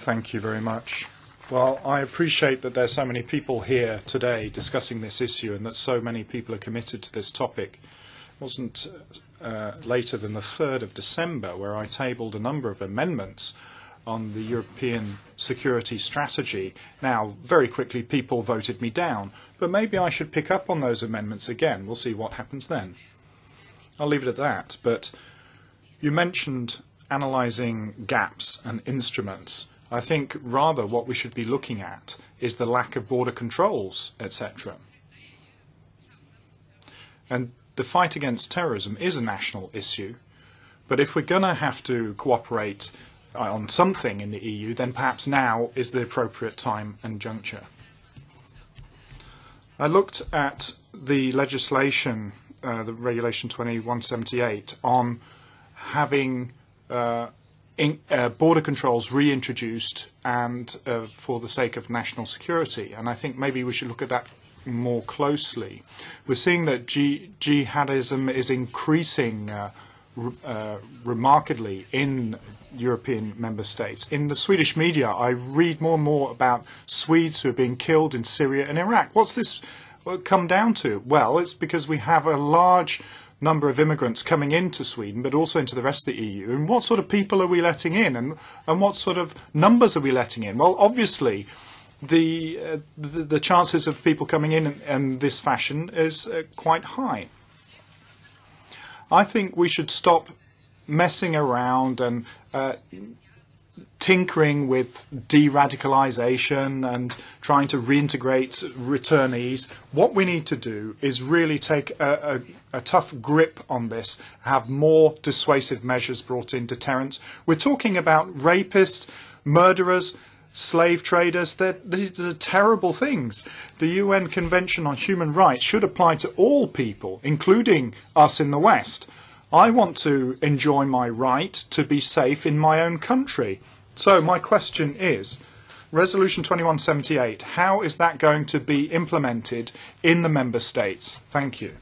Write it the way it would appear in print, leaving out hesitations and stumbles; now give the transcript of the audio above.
Thank you very much. Well, I appreciate that there's so many people here today discussing this issue and that so many people are committed to this topic. It wasn't later than the 3rd of December where I tabled a number of amendments on the European security strategy. Now, very quickly, people voted me down, but maybe I should pick up on those amendments again. We'll see what happens then. I'll leave it at that, but you mentioned analysing gaps and instruments. I think rather what we should be looking at is the lack of border controls, etc. And the fight against terrorism is a national issue, but if we're going to have to cooperate on something in the EU, then perhaps now is the appropriate time and juncture. I looked at the legislation, the Regulation 2178, on having border controls reintroduced and for the sake of national security, and I think maybe we should look at that more closely. We're seeing that jihadism is increasing remarkably in European member states. In the Swedish media, I read more and more about Swedes who are being killed in Syria and Iraq. What's this come down to? Well, it's because we have a large number of immigrants coming into Sweden, but also into the rest of the EU. And what sort of people are we letting in? And what sort of numbers are we letting in? Well, obviously, the chances of people coming in this fashion is quite high. I think we should stop messing around and tinkering with de-radicalization and trying to reintegrate returnees. What we need to do is really take a tough grip on this, have more dissuasive measures brought in, deterrence. We're talking about rapists, murderers, slave traders. These are terrible things. The UN Convention on Human Rights should apply to all people, including us in the West. I want to enjoy my right to be safe in my own country. So my question is, Resolution 2178, how is that going to be implemented in the member states? Thank you.